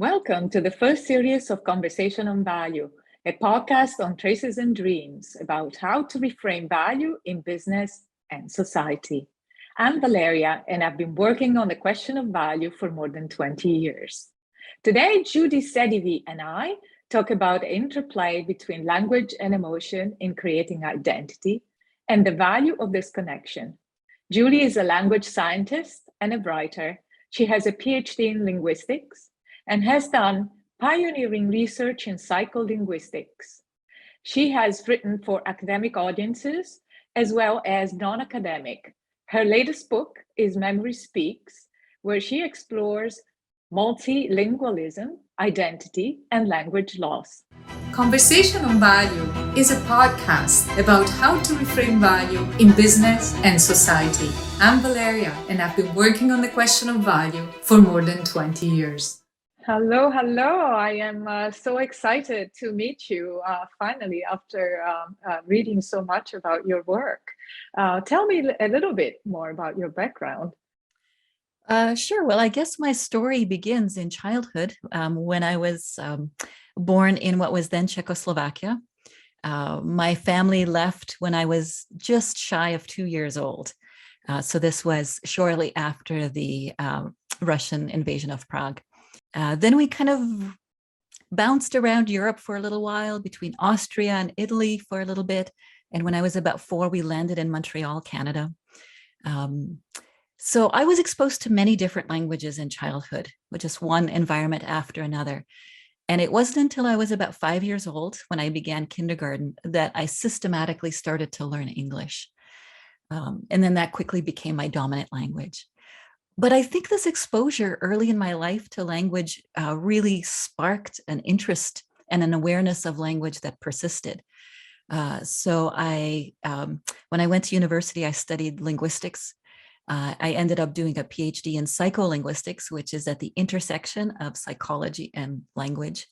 Welcome to the first series of Conversation on Value, a podcast on traces and dreams about how to reframe value in business and society. I'm Valeria, and I've been working on the question of value for more than 20 years. Today, Julie Sedivy and I talk about the interplay between language and emotion in creating identity and the value of this connection. Julie is a language scientist and a writer. She has a PhD in linguistics and has done pioneering research in psycholinguistics. She has written for academic audiences as well as non-academic. Her latest book is Memory Speaks, where she explores multilingualism, identity, and language loss. Conversation on Value is a podcast about how to reframe value in business and society. I'm Valeria, and I've been working on the question of value for more than 20 years. Hello. I am so excited to meet you finally after reading so much about your work. Tell me a little bit more about your background. Sure. Well, I guess my story begins in childhood when I was born in what was then Czechoslovakia. My family left when I was just shy of 2 years old. So this was shortly after the Russian invasion of Prague. Then we kind of bounced around Europe for a little while, between Austria and Italy for a little bit. And when I was about 4, we landed in Montreal, Canada. So I was exposed to many different languages in childhood, with just one environment after another. And it wasn't until I was about 5 years old, when I began kindergarten, that I systematically started to learn English. And then that quickly became my dominant language. But I think this exposure early in my life to language really sparked an interest and an awareness of language that persisted. So when I went to university, I studied linguistics. I ended up doing a PhD in psycholinguistics, which is at the intersection of psychology and language.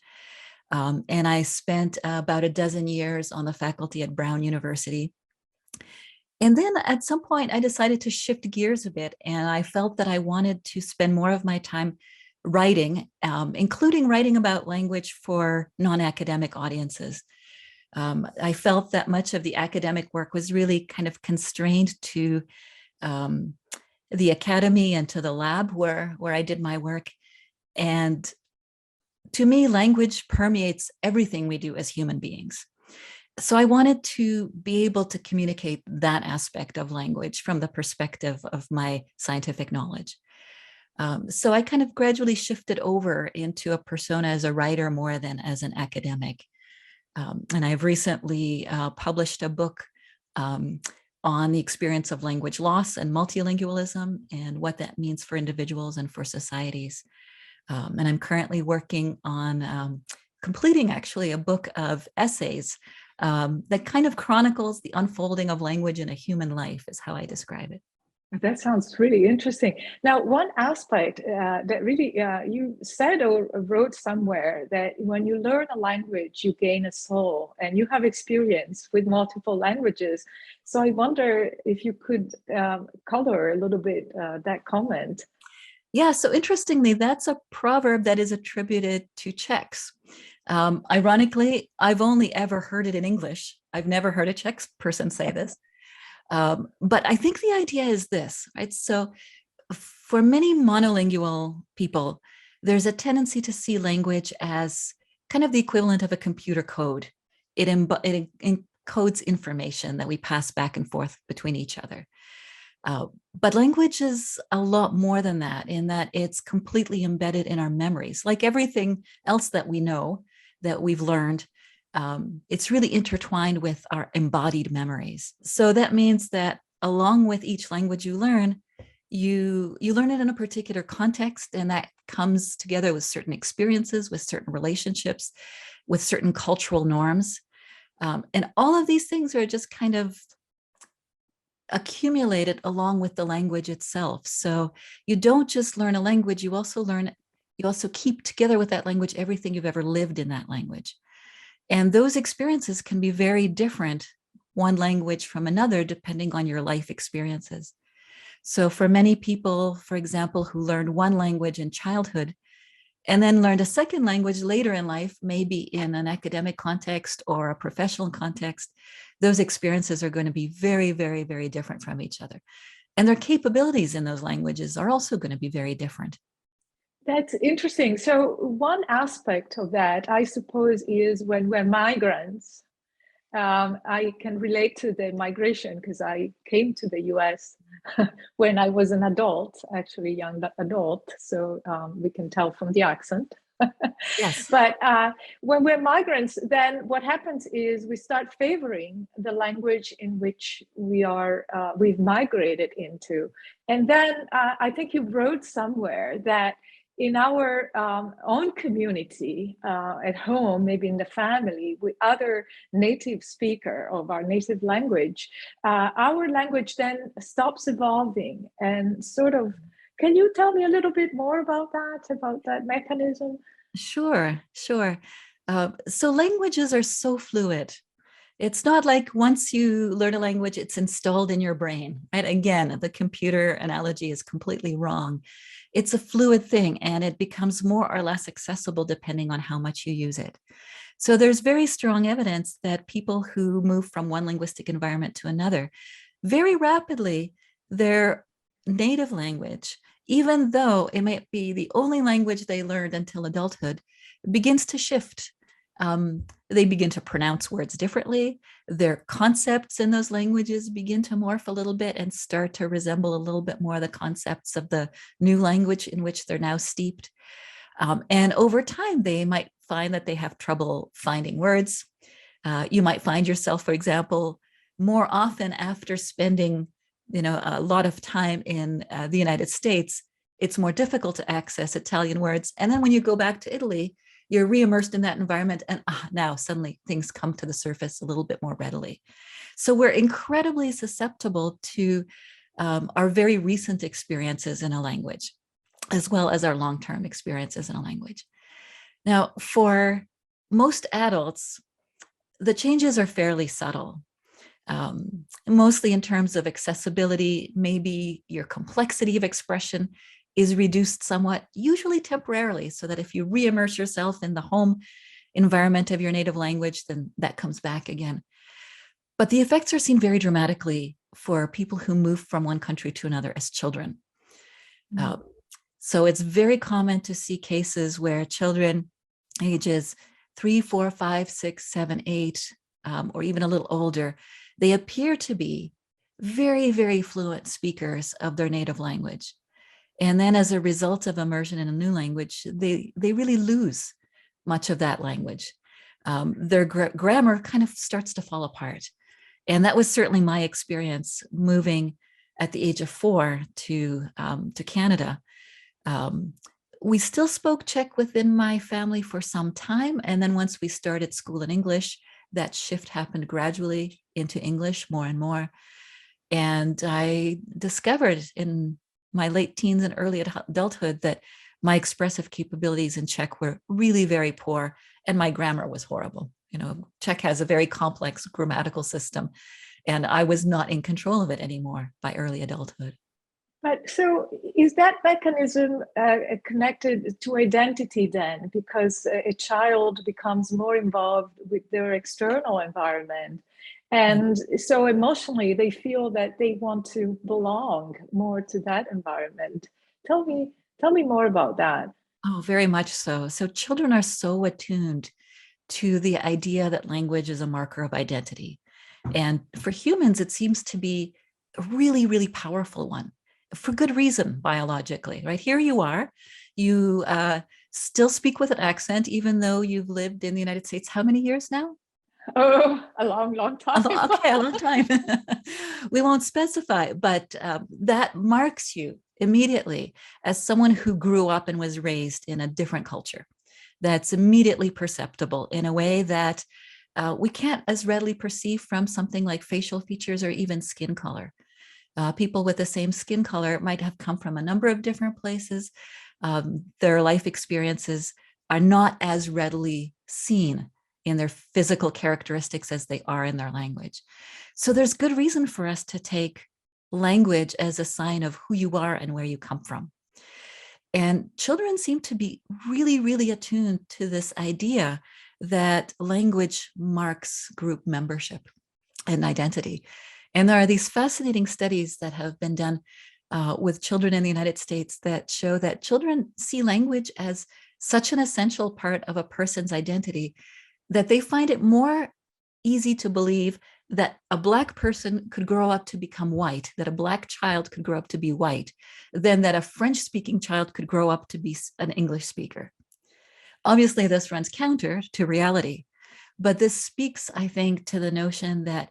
And I spent about a dozen years on the faculty at Brown University. And then at some point, I decided to shift gears a bit, and I felt that I wanted to spend more of my time writing, including writing about language for non-academic audiences. I felt that much of the academic work was really kind of constrained to the academy and to the lab where I did my work. And to me, language permeates everything we do as human beings. So I wanted to be able to communicate that aspect of language from the perspective of my scientific knowledge. So I kind of gradually shifted over into a persona as a writer more than as an academic. And I've recently published a book on the experience of language loss and multilingualism and what that means for individuals and for societies. And I'm currently working on completing actually a book of essays that kind of chronicles the unfolding of language in a human life, is how I describe it. That sounds really interesting. Now, one aspect that really you said or wrote somewhere that when you learn a language, you gain a soul, and you have experience with multiple languages. So I wonder if you could color a little bit that comment. Yeah, so interestingly, that's a proverb that is attributed to Czechs. Ironically, I've only ever heard it in English. I've never heard a Czech person say this. But I think the idea is this, right? So for many monolingual people, there's a tendency to see language as kind of the equivalent of a computer code. It encodes information that we pass back and forth between each other. But language is a lot more than that, in that it's completely embedded in our memories. Like everything else that we know, that we've learned, it's really intertwined with our embodied memories. So that means that along with each language you learn, you learn it in a particular context, and that comes together with certain experiences, with certain relationships, with certain cultural norms. And all of these things are just kind of accumulated along with the language itself. So you don't just learn a language, you also keep together with that language everything you've ever lived in that language. And those experiences can be very different, one language from another, depending on your life experiences. So for many people, for example, who learned one language in childhood and then learned a second language later in life, maybe in an academic context or a professional context, those experiences are going to be very, very, very different from each other. And their capabilities in those languages are also going to be very different. That's interesting. So one aspect of that, I suppose, is when we're migrants. I can relate to the migration because I came to the US when I was an adult, actually young adult. So we can tell from the accent. Yes. But when we're migrants, then what happens is we start favoring the language in which we've migrated into. And then I think you wrote somewhere that in our own community, at home, maybe in the family, with other native speaker of our native language, our language then stops evolving and sort of, can you tell me a little bit more about that mechanism? Sure. So languages are so fluid. It's not like once you learn a language, it's installed in your brain, right? Again, the computer analogy is completely wrong. It's a fluid thing, and it becomes more or less accessible depending on how much you use it. So there's very strong evidence that people who move from one linguistic environment to another, very rapidly, their native language, even though it might be the only language they learned until adulthood, begins to shift. They begin to pronounce words differently. Their concepts in those languages begin to morph a little bit and start to resemble a little bit more the concepts of the new language in which they're now steeped. And over time, they might find that they have trouble finding words. You might find yourself, for example, more often after spending a lot of time in the United States, it's more difficult to access Italian words. And then when you go back to Italy, you're re-immersed in that environment, and now suddenly things come to the surface a little bit more readily. So we're incredibly susceptible to our very recent experiences in a language, as well as our long-term experiences in a language. Now, for most adults, the changes are fairly subtle. Mostly in terms of accessibility, maybe your complexity of expression is reduced somewhat, usually temporarily, so that if you re-immerse yourself in the home environment of your native language, then that comes back again. But the effects are seen very dramatically for people who move from one country to another as children. So it's very common to see cases where children ages 3, 4, 5, 6, 7, 8, or even a little older, they appear to be very, very fluent speakers of their native language. And then as a result of immersion in a new language, they really lose much of that language. Their grammar kind of starts to fall apart. And that was certainly my experience moving at the age of 4 to Canada. We still spoke Czech within my family for some time. And then once we started school in English, that shift happened gradually into English more and more. And I discovered in my late teens and early adulthood that my expressive capabilities in Czech were really very poor, and my grammar was horrible. Czech has a very complex grammatical system, and I was not in control of it anymore by early adulthood. But so is that mechanism connected to identity then? Because a child becomes more involved with their external environment. And so emotionally, they feel that they want to belong more to that environment. Tell me more about that. Oh, very much so. So children are so attuned to the idea that language is a marker of identity. And for humans, it seems to be a really, really powerful one, for good reason, biologically, right? Here you are, you still speak with an accent, even though you've lived in the United States. How many years now? Oh, a long, long time. Okay, a long time. We won't specify, but that marks you immediately as someone who grew up and was raised in a different culture. That's immediately perceptible in a way that we can't as readily perceive from something like facial features or even skin color. People with the same skin color might have come from a number of different places. Their life experiences are not as readily seen in their physical characteristics as they are in their language. So there's good reason for us to take language as a sign of who you are and where you come from. And children seem to be really, really attuned to this idea that language marks group membership and identity. And there are these fascinating studies that have been done with children in the United States that show that children see language as such an essential part of a person's identity that they find it more easy to believe that a Black person could grow up to become white, that a Black child could grow up to be white, than that a French-speaking child could grow up to be an English speaker. Obviously, this runs counter to reality, but this speaks, I think, to the notion that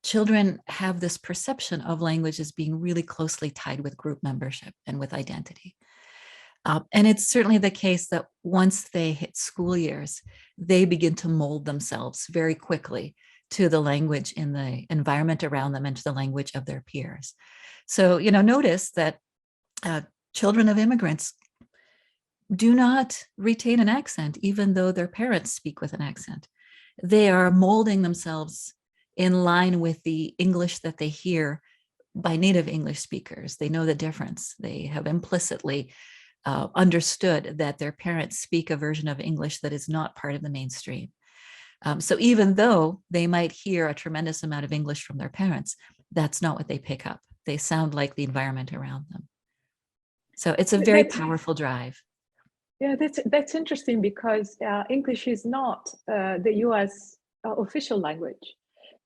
children have this perception of language as being really closely tied with group membership and with identity. And it's certainly the case that once they hit school years, they begin to mold themselves very quickly to the language in the environment around them and to the language of their peers. So, notice that children of immigrants do not retain an accent, even though their parents speak with an accent. They are molding themselves in line with the English that they hear by native English speakers. They know the difference. They have implicitly understood that their parents speak a version of English that is not part of the mainstream. So even though they might hear a tremendous amount of English from their parents, that's not what they pick up. They sound like the environment around them. So it's a very powerful drive. Yeah, that's interesting because English is not the US official language,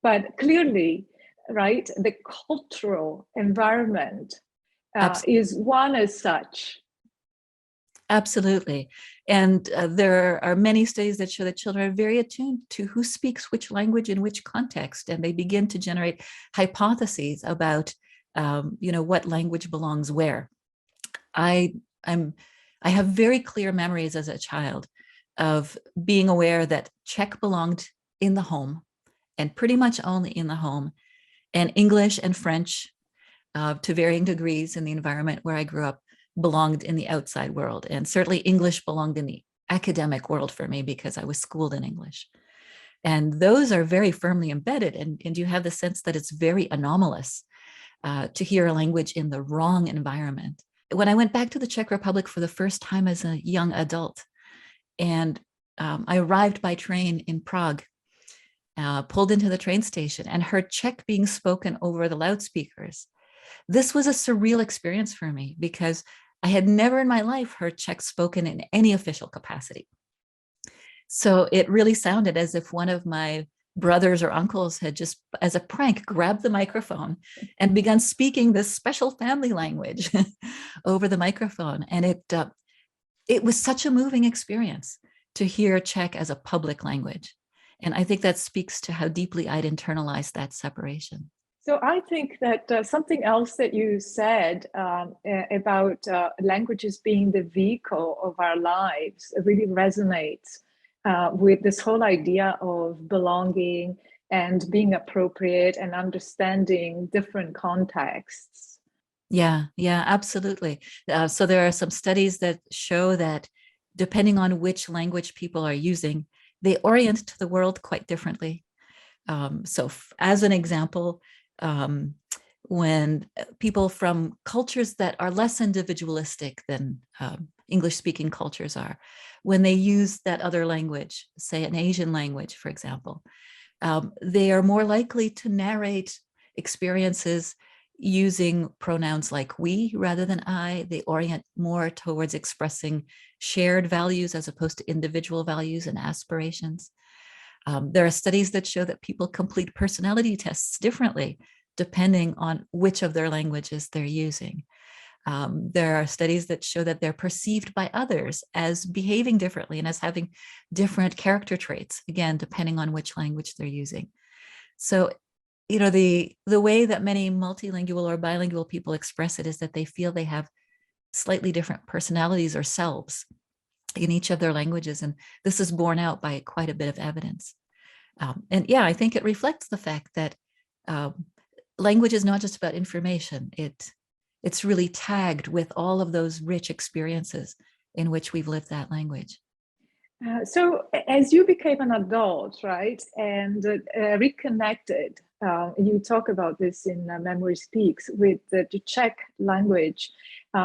but clearly, right, the cultural environment is one as such. Absolutely. And there are many studies that show that children are very attuned to who speaks which language in which context, and they begin to generate hypotheses about, what language belongs where. I have very clear memories as a child of being aware that Czech belonged in the home, and pretty much only in the home, and English and French, to varying degrees in the environment where I grew up, belonged in the outside world. And certainly English belonged in the academic world for me because I was schooled in English. And those are very firmly embedded. And you have the sense that it's very anomalous to hear a language in the wrong environment. When I went back to the Czech Republic for the first time as a young adult, and I arrived by train in Prague, pulled into the train station and heard Czech being spoken over the loudspeakers. This was a surreal experience for me because I had never in my life heard Czech spoken in any official capacity. So it really sounded as if one of my brothers or uncles had just, as a prank, grabbed the microphone and begun speaking this special family language over the microphone. And it was such a moving experience to hear Czech as a public language. And I think that speaks to how deeply I'd internalized that separation. So I think that something else that you said about languages being the vehicle of our lives really resonates with this whole idea of belonging and being appropriate and understanding different contexts. Yeah, absolutely. So there are some studies that show that depending on which language people are using, they orient to the world quite differently. So as an example, when people from cultures that are less individualistic than English-speaking cultures are, when they use that other language, say an Asian language, for example, they are more likely to narrate experiences using pronouns like we rather than I. They orient more towards expressing shared values as opposed to individual values and aspirations. There are studies that show that people complete personality tests differently depending on which of their languages they're using. There are studies that show that they're perceived by others as behaving differently and as having different character traits, again, depending on which language they're using. So, the way that many multilingual or bilingual people express it is that they feel they have slightly different personalities or selves in each of their languages. And this is borne out by quite a bit of evidence. And yeah, I think it reflects the fact that language is not just about information. It's really tagged with all of those rich experiences in which we've lived that language. So as you became an adult, right, and reconnected, you talk about this in Memory Speaks with the Czech language,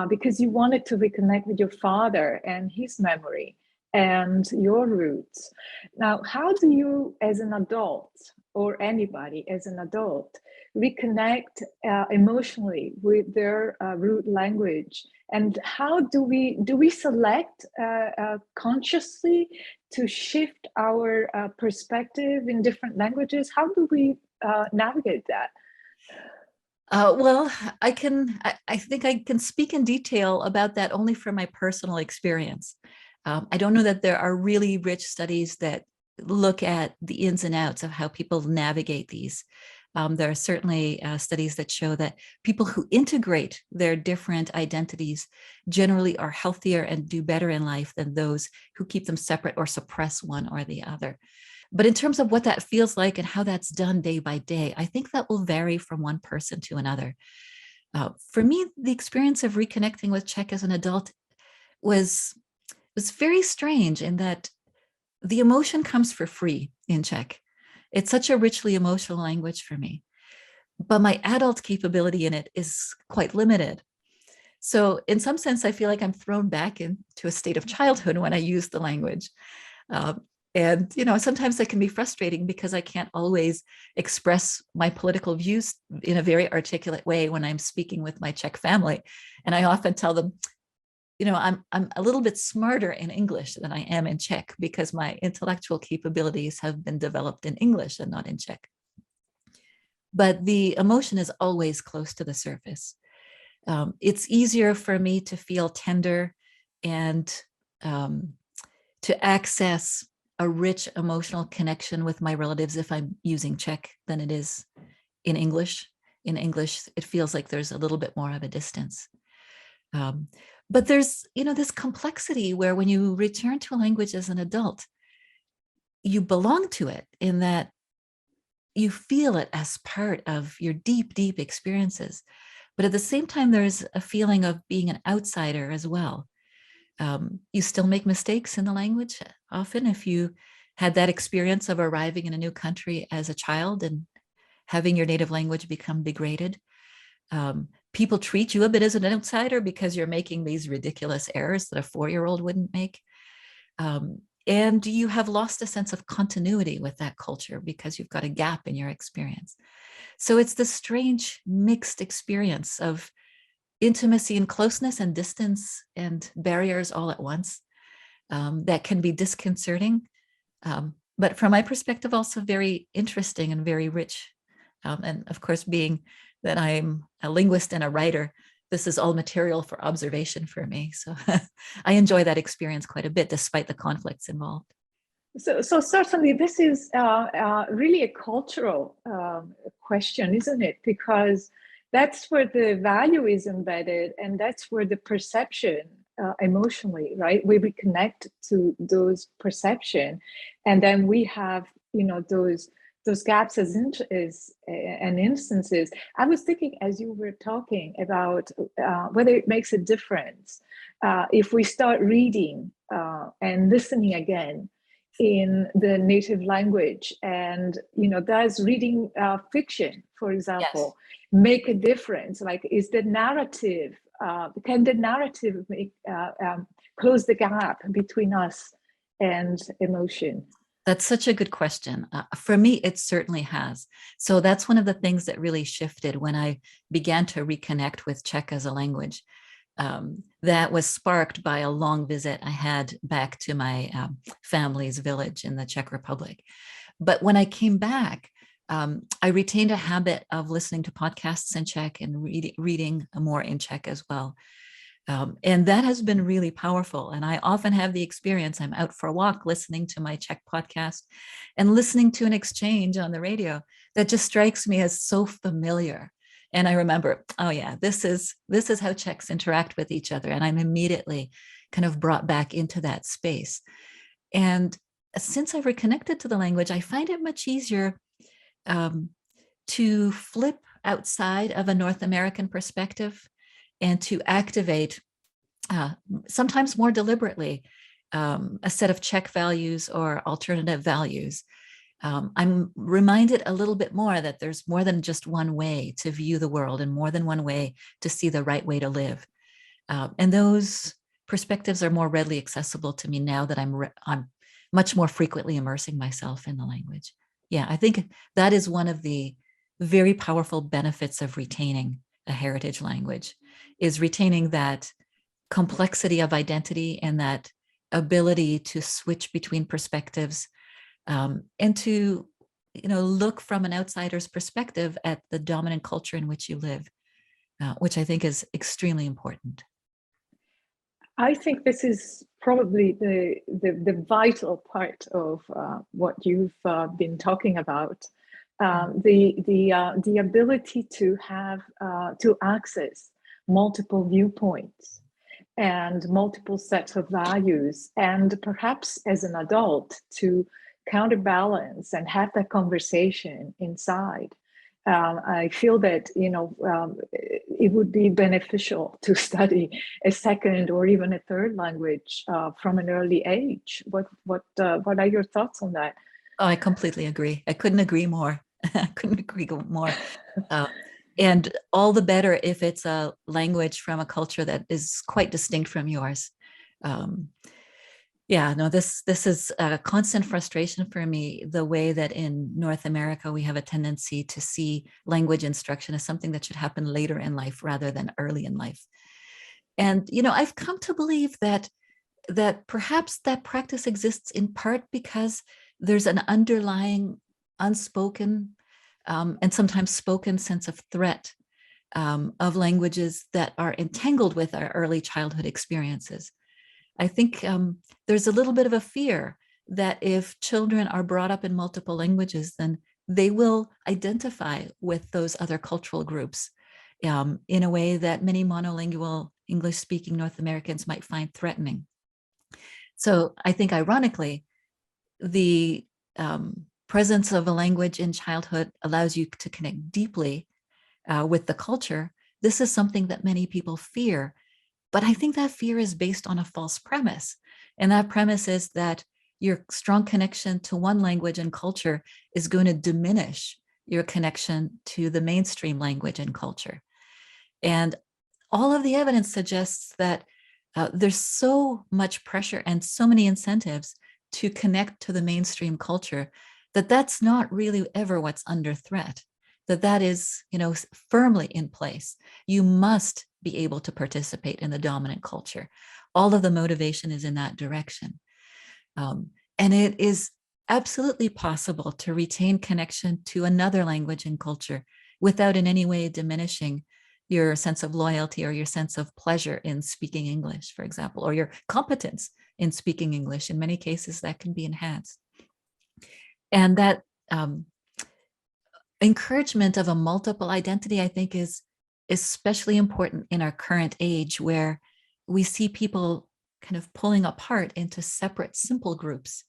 because you wanted to reconnect with your father and his memory and your roots. Now, how do you, as an adult, or anybody as an adult, reconnect emotionally with their root language? And how do we select consciously to shift our perspective in different languages? How do we navigate that? Well, I think I can speak in detail about that only from my personal experience. I don't know that there are really rich studies that look at the ins and outs of how people navigate these. There are certainly studies that show that people who integrate their different identities generally are healthier and do better in life than those who keep them separate or suppress one or the other. But in terms of what that feels like and how that's done day by day, I think that will vary from one person to another. For me, the experience of reconnecting with Czech as an adult was very strange in that the emotion comes for free in Czech. It's such a richly emotional language for me, but my adult capability in it is quite limited. So in some sense, I feel like I'm thrown back into a state of childhood when I use the language. And, sometimes that can be frustrating because I can't always express my political views in a very articulate way when I'm speaking with my Czech family. And I often tell them, I'm a little bit smarter in English than I am in Czech because my intellectual capabilities have been developed in English and not in Czech. But the emotion is always close to the surface. It's easier for me to feel tender and to access a rich emotional connection with my relatives if I'm using Czech than it is in English. In English, it feels like there's a little bit more of a distance. But there's, this complexity where when you return to a language as an adult, you belong to it in that you feel it as part of your deep, deep experiences. But at the same time, there's a feeling of being an outsider as well. You still make mistakes in the language often if you had that experience of arriving in a new country as a child and having your native language become degraded. People treat you a bit as an outsider because you're making these ridiculous errors that a 4-year-old wouldn't make. And you have lost a sense of continuity with that culture because you've got a gap in your experience. So it's this strange mixed experience of intimacy and closeness and distance and barriers all at once that can be disconcerting. But from my perspective, also very interesting and very rich. And of course, being that I'm a linguist and a writer, this is all material for observation for me. So I enjoy that experience quite a bit, despite the conflicts involved. So certainly this is really a cultural question, isn't it? Because that's where the value is embedded, and that's where the perception emotionally, right? We reconnect to those perception, and then we have, those gaps and instances. I was thinking as you were talking about whether it makes a difference if we start reading and listening again in the native language, and does reading fiction, for example, make a difference? Like, is the narrative can the narrative make close the gap between us and emotion? That's such a good question. For me, it certainly has. So that's one of the things that really shifted when I began to reconnect with Czech as a language. That was sparked by a long visit I had back to my family's village in the Czech Republic. But when I came back, I retained a habit of listening to podcasts in Czech and reading more in Czech as well. And that has been really powerful. And I often have the experience, I'm out for a walk listening to my Czech podcast and listening to an exchange on the radio that just strikes me as so familiar. And I remember, oh yeah, this is how Czechs interact with each other. And I'm immediately kind of brought back into that space. And since I've reconnected to the language, I find it much easier to flip outside of a North American perspective and to activate, sometimes more deliberately, a set of Czech values or alternative values. I'm reminded a little bit more that there's more than just one way to view the world and more than one way to see the right way to live. And those perspectives are more readily accessible to me now that I'm much more frequently immersing myself in the language. Yeah, I think that is one of the very powerful benefits of retaining a heritage language, is retaining that complexity of identity and that ability to switch between perspectives, and to look from an outsider's perspective at the dominant culture in which you live, which I think is extremely important. I think this is probably the vital part of what you've been talking about. The ability to have to access multiple viewpoints and multiple sets of values, and perhaps as an adult to counterbalance and have that conversation inside. I feel that it would be beneficial to study a second or even a third language from an early age. What are your thoughts on that? Oh, I completely agree. I couldn't agree more. I couldn't agree more. And all the better if it's a language from a culture that is quite distinct from yours. Yeah, no, this is a constant frustration for me, the way that in North America we have a tendency to see language instruction as something that should happen later in life rather than early in life. And I've come to believe that perhaps that practice exists in part because there's an underlying unspoken and sometimes spoken sense of threat of languages that are entangled with our early childhood experiences. I think there's a little bit of a fear that if children are brought up in multiple languages, then they will identify with those other cultural groups in a way that many monolingual English-speaking North Americans might find threatening. So I think, ironically, the presence of a language in childhood allows you to connect deeply with the culture. This is something that many people fear. But I think that fear is based on a false premise. And that premise is that your strong connection to one language and culture is going to diminish your connection to the mainstream language and culture. And all of the evidence suggests that there's so much pressure and so many incentives to connect to the mainstream culture that that's not really ever what's under threat, that is, firmly in place. You must be able to participate in the dominant culture. All of the motivation is in that direction. And it is absolutely possible to retain connection to another language and culture without in any way diminishing your sense of loyalty or your sense of pleasure in speaking English, for example, or your competence in speaking English. In many cases, that can be enhanced. And that encouragement of a multiple identity, I think, is especially important in our current age, where we see people kind of pulling apart into separate, simple groups.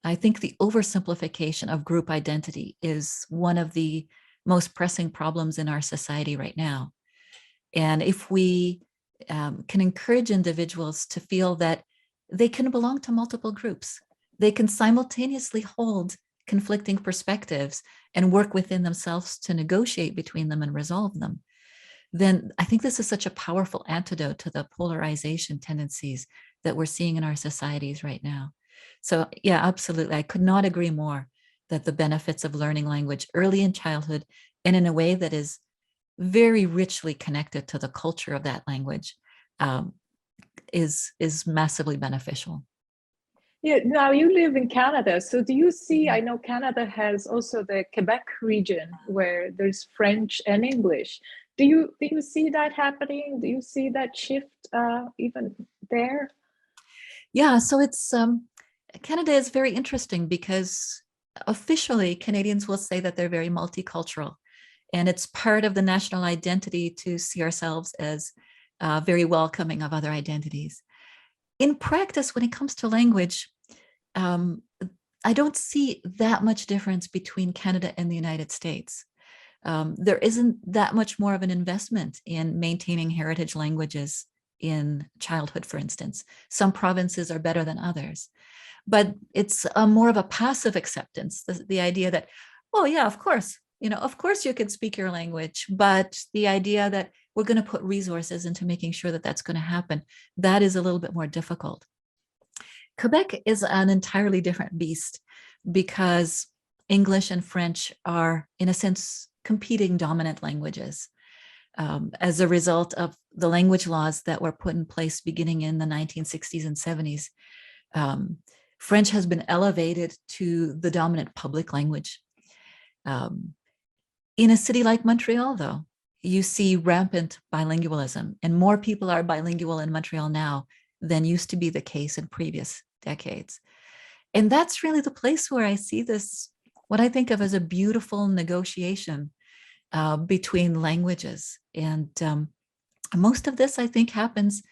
I think the oversimplification of group identity is one of the most pressing problems in our society right now. And if we can encourage individuals to feel that they can belong to multiple groups, they can simultaneously hold conflicting perspectives and work within themselves to negotiate between them and resolve them, then I think this is such a powerful antidote to the polarization tendencies that we're seeing in our societies right now. So yeah, absolutely. I could not agree more that the benefits of learning language early in childhood and in a way that is very richly connected to the culture of that language is massively beneficial. Yeah, now you live in Canada. So do you see, I know Canada has also the Quebec region where there's French and English. Do you see that happening? Do you see that shift even there? Yeah, so it's Canada is very interesting because officially Canadians will say that they're very multicultural, and it's part of the national identity to see ourselves as very welcoming of other identities. In practice, when it comes to language, I don't see that much difference between Canada and the United States. There isn't that much more of an investment in maintaining heritage languages in childhood, for instance. Some provinces are better than others, but it's more of a passive acceptance, the idea that, oh yeah, of course you can speak your language, but the idea that we're going to put resources into making sure that that's going to happen. That is a little bit more difficult. Quebec is an entirely different beast because English and French are, in a sense, competing dominant languages. As a result of the language laws that were put in place beginning in the 1960s and 70s, French has been elevated to the dominant public language. In a city like Montreal, though, you see rampant bilingualism, and more people are bilingual in Montreal now than used to be the case in previous decades. And that's really the place where I see this, what I think of as a beautiful negotiation between languages. And most of this, I think, happens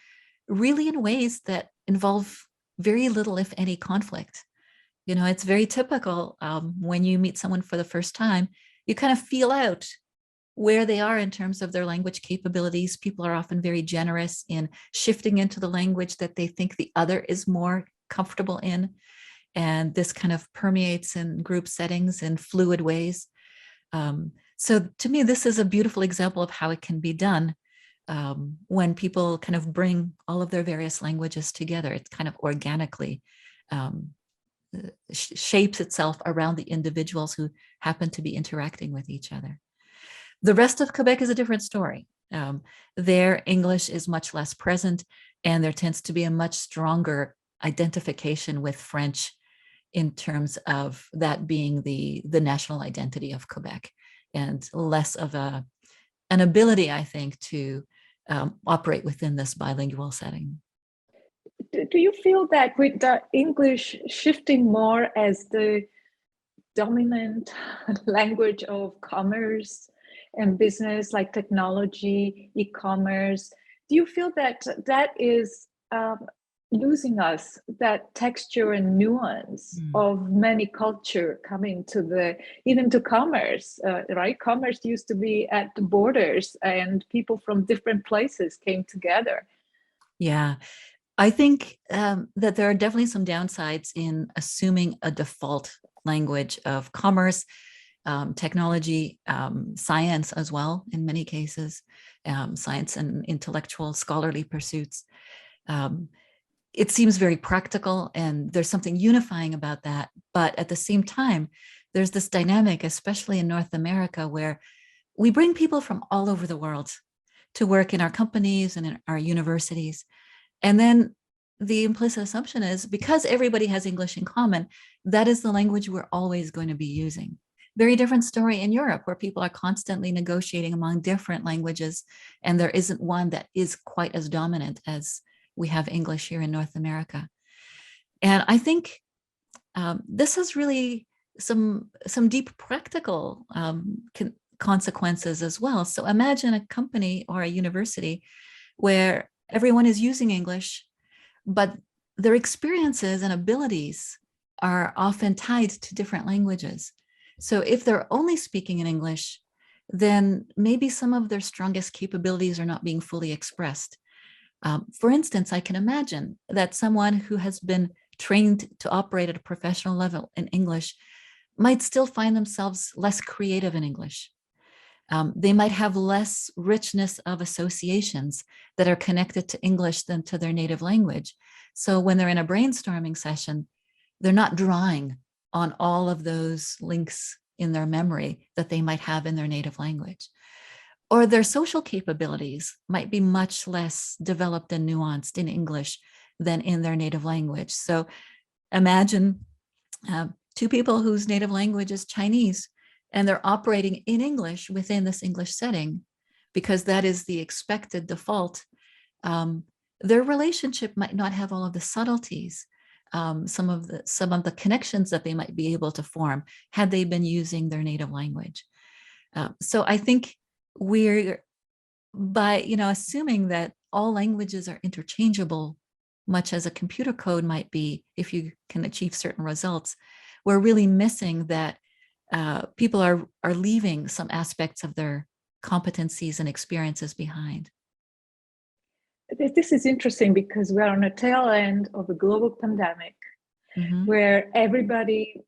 really in ways that involve very little, if any, conflict. You know, it's very typical when you meet someone for the first time, you kind of feel out where they are in terms of their language capabilities. People are often very generous in shifting into the language that they think the other is more comfortable in. And this kind of permeates in group settings in fluid ways. So to me, this is a beautiful example of how it can be done when people kind of bring all of their various languages together. It kind of organically shapes itself around the individuals who happen to be interacting with each other. The rest of Quebec is a different story. Their English is much less present, and there tends to be a much stronger identification with French in terms of that being the national identity of Quebec, and less of an ability, I think, to operate within this bilingual setting. Do you feel that with the English shifting more as the dominant language of commerce and business, like technology, e-commerce, do you feel that that is losing us that texture and nuance of many culture coming to even to commerce, right? Commerce used to be at the borders and people from different places came together. Yeah, I think that there are definitely some downsides in assuming a default language of commerce, technology, science as well, in many cases, science and intellectual scholarly pursuits. It seems very practical, and there's something unifying about that. But at the same time, there's this dynamic, especially in North America, where we bring people from all over the world to work in our companies and in our universities. And then the implicit assumption is because everybody has English in common, that is the language we're always going to be using. Very different story in Europe, where people are constantly negotiating among different languages, and there isn't one that is quite as dominant as we have English here in North America. And I think this has really some deep practical consequences as well. So imagine a company or a university where everyone is using English, but their experiences and abilities are often tied to different languages. So if they're only speaking in English, then maybe some of their strongest capabilities are not being fully expressed. For instance, I can imagine that someone who has been trained to operate at a professional level in English might still find themselves less creative in English. They might have less richness of associations that are connected to English than to their native language. So when they're in a brainstorming session, they're not drawing on all of those links in their memory that they might have in their native language. Or their social capabilities might be much less developed and nuanced in English than in their native language. So imagine two people whose native language is Chinese, and they're operating in English within this English setting because that is the expected default. Their relationship might not have all of the subtleties, some of the connections that they might be able to form had they been using their native language. So I think we're, by assuming that all languages are interchangeable, much as a computer code might be if you can achieve certain results, we're really missing that people are leaving some aspects of their competencies and experiences behind. This is interesting because we're on a tail end of a global pandemic where everybody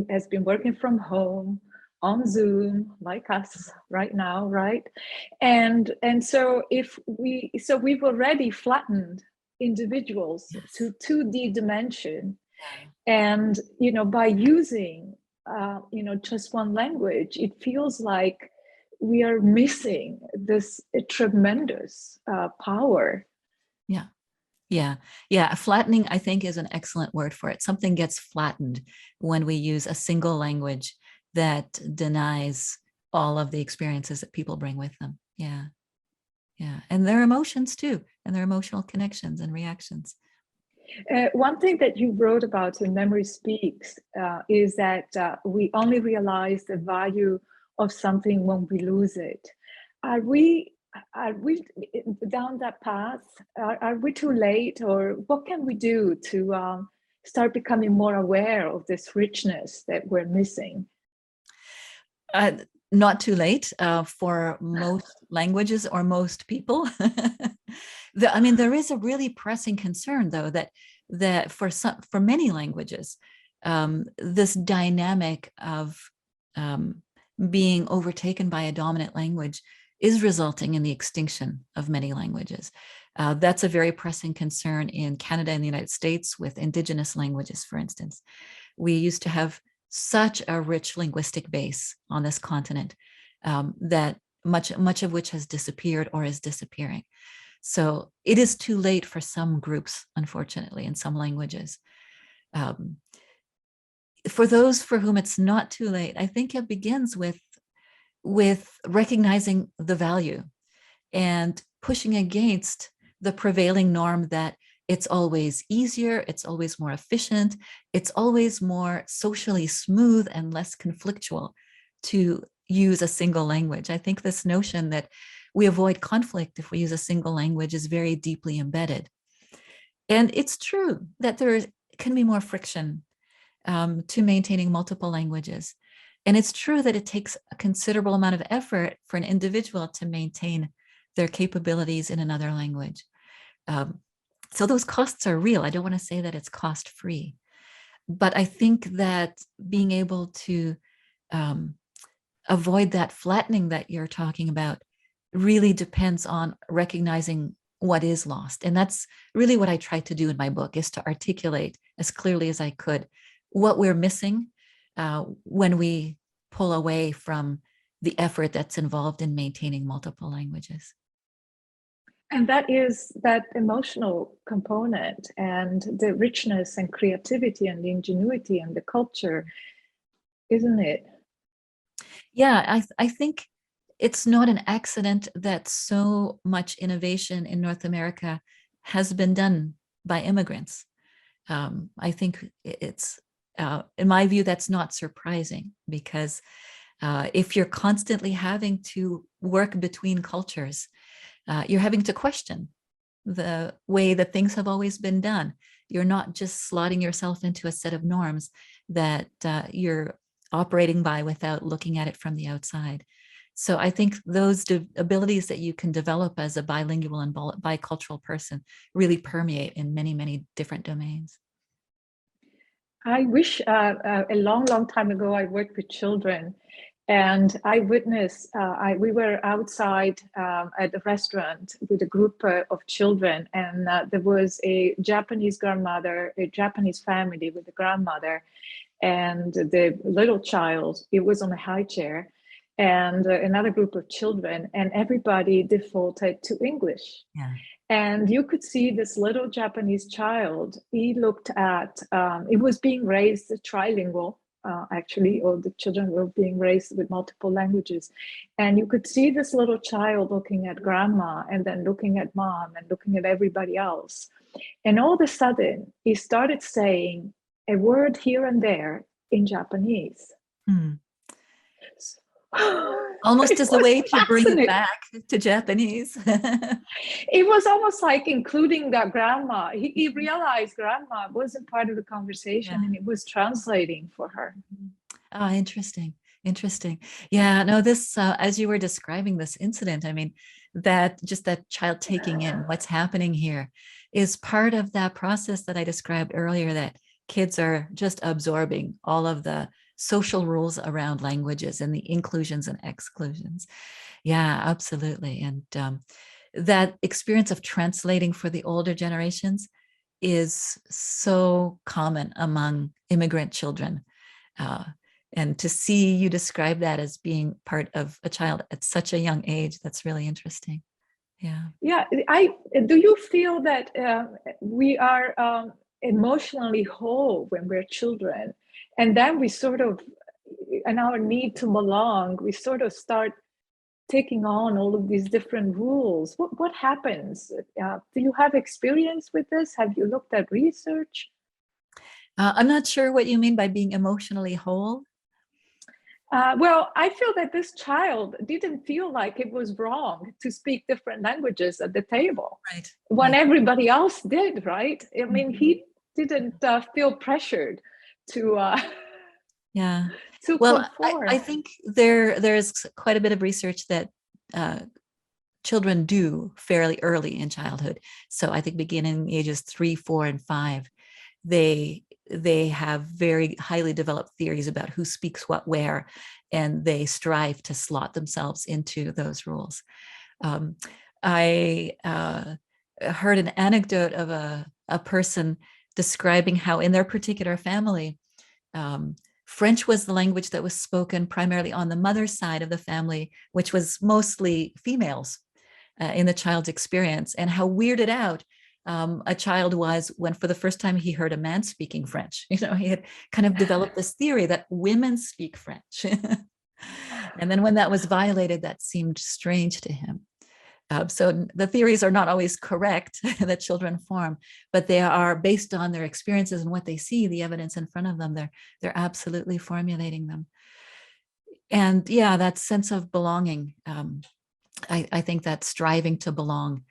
has been working from home. on Zoom, like us right now, right? And so we've already flattened individuals to 2D dimension, and by using just one language, it feels like we are missing this tremendous power. Yeah. Yeah. Yeah. Flattening, I think, is an excellent word for it. Something gets flattened when we use a single language that denies all of the experiences that people bring with them. Yeah. Yeah. And their emotions too, and their emotional connections and reactions. One thing that you wrote about in Memory Speaks is that we only realize the value of something when we lose it. Are we down that path? Are we too late, or what can we do to start becoming more aware of this richness that we're missing? Not too late for most languages or most people. There is a really pressing concern, though, that for many languages, this dynamic of being overtaken by a dominant language is resulting in the extinction of many languages. That's a very pressing concern in Canada and the United States with Indigenous languages, for instance. We used to have such a rich linguistic base on this continent that much of which has disappeared or is disappearing. So it is too late for some groups, unfortunately, in some languages. For those for whom it's not too late, I think it begins with recognizing the value and pushing against the prevailing norm that it's always easier, it's always more efficient, it's always more socially smooth and less conflictual to use a single language. I think this notion that we avoid conflict if we use a single language is very deeply embedded. And it's true that there can be more friction to maintaining multiple languages. And it's true that it takes a considerable amount of effort for an individual to maintain their capabilities in another language. So those costs are real. I don't want to say that it's cost-free, but I think that being able to avoid that flattening that you're talking about really depends on recognizing what is lost. And that's really what I tried to do in my book, is to articulate as clearly as I could what we're missing when we pull away from the effort that's involved in maintaining multiple languages. And that is that emotional component and the richness and creativity and the ingenuity and the culture, isn't it? Yeah, I think it's not an accident that so much innovation in North America has been done by immigrants. I think it's, in my view, that's not surprising, because if you're constantly having to work between cultures, you're having to question the way that things have always been done. You're not just slotting yourself into a set of norms that you're operating by without looking at it from the outside. So I think those abilities that you can develop as a bilingual and bicultural person really permeate in many, many different domains. I wish a long, long time ago I worked with children, and I witnessed, we were outside at a restaurant with a group of children, and there was a Japanese grandmother, a Japanese family with a grandmother, and the little child, it was on a high chair, and another group of children, and everybody defaulted to English. Yeah. And you could see this little Japanese child, he looked at, it was being raised trilingual, actually, or the children were being raised with multiple languages. And you could see this little child looking at grandma and then looking at mom and looking at everybody else. And all of a sudden, he started saying a word here and there in Japanese. Almost as a way to bring it back to Japanese. It was almost like including that grandma. He realized grandma wasn't part of the conversation, and it was translating for her. Oh, interesting. Interesting. Yeah, no, this, as you were describing this incident, I mean, that child taking in what's happening here is part of that process that I described earlier, that kids are just absorbing all of the social rules around languages and the inclusions and exclusions. Yeah, absolutely. And that experience of translating for the older generations is so common among immigrant children. And to see you describe that as being part of a child at such a young age, that's really interesting. Yeah. Yeah. Do you feel that we are emotionally whole when we're children, and then we sort of, in our need to belong, we sort of start taking on all of these different rules? What happens? Do you have experience with this? Have you looked at research? I'm not sure what you mean by being emotionally whole. Well, I feel that this child didn't feel like it was wrong to speak different languages at the table, Right. when Right. everybody else did, right? I mean, Mhm. he didn't feel pressured to Yeah. to Well, conform. I think there's quite a bit of research that uh, children do fairly early in childhood. So I think beginning ages 3, 4, and 5, they have very highly developed theories about who speaks what where, and they strive to slot themselves into those rules. I heard an anecdote of a person describing how in their particular family, French was the language that was spoken primarily on the mother's side of the family, which was mostly females in the child's experience, and how weirded out a child was when for the first time he heard a man speaking French. He had kind of developed this theory that women speak French. And then when that was violated, that seemed strange to him. So the theories are not always correct that children form, but they are based on their experiences and what they see, the evidence in front of them. They're absolutely formulating them. And yeah, that sense of belonging, I think that striving to belong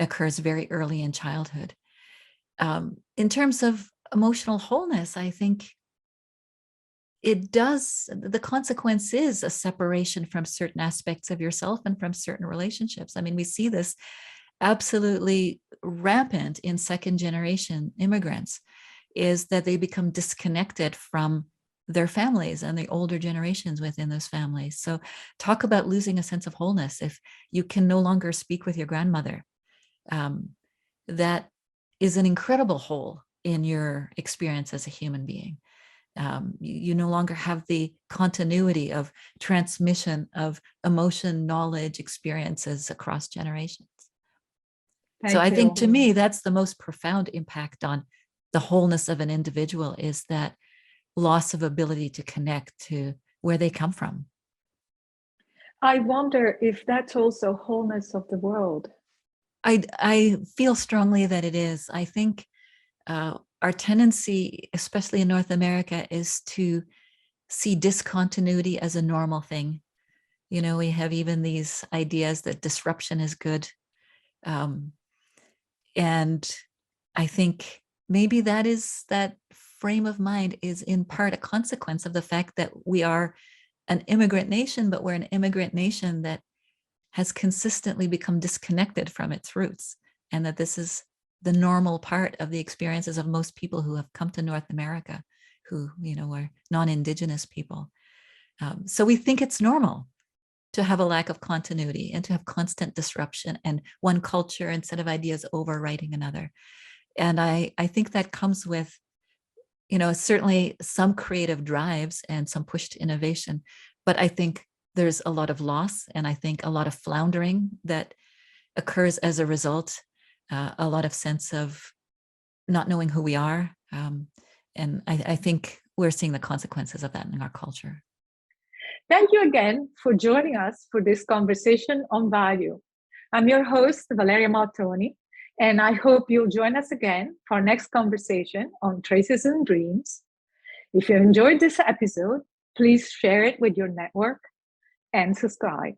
occurs very early in childhood. In terms of emotional wholeness, I think the consequence is a separation from certain aspects of yourself and from certain relationships. I mean, we see this absolutely rampant in second generation immigrants, is that they become disconnected from their families and the older generations within those families. So talk about losing a sense of wholeness. If you can no longer speak with your grandmother, that is an incredible hole in your experience as a human being. You no longer have the continuity of transmission of emotion, knowledge, experiences across generations. So I think to me, that's the most profound impact on the wholeness of an individual, is that loss of ability to connect to where they come from. I wonder if that's also wholeness of the world. I feel strongly that it is. I think our tendency, especially in North America, is to see discontinuity as a normal thing. We have even these ideas that disruption is good. And I think maybe that frame of mind is in part a consequence of the fact that we are an immigrant nation, but we're an immigrant nation that has consistently become disconnected from its roots, and that this is the normal part of the experiences of most people who have come to North America, who are non-Indigenous people. So we think it's normal to have a lack of continuity and to have constant disruption and one culture and set of ideas overwriting another. And I think that comes with, certainly some creative drives and some push to innovation, but I think there's a lot of loss, and I think a lot of floundering that occurs as a result, a lot of sense of not knowing who we are. And I think we're seeing the consequences of that in our culture. Thank you again for joining us for this conversation on value. I'm your host, Valeria Maltoni, and I hope you'll join us again for our next conversation on Traces and Dreams. If you enjoyed this episode, please share it with your network and subscribe.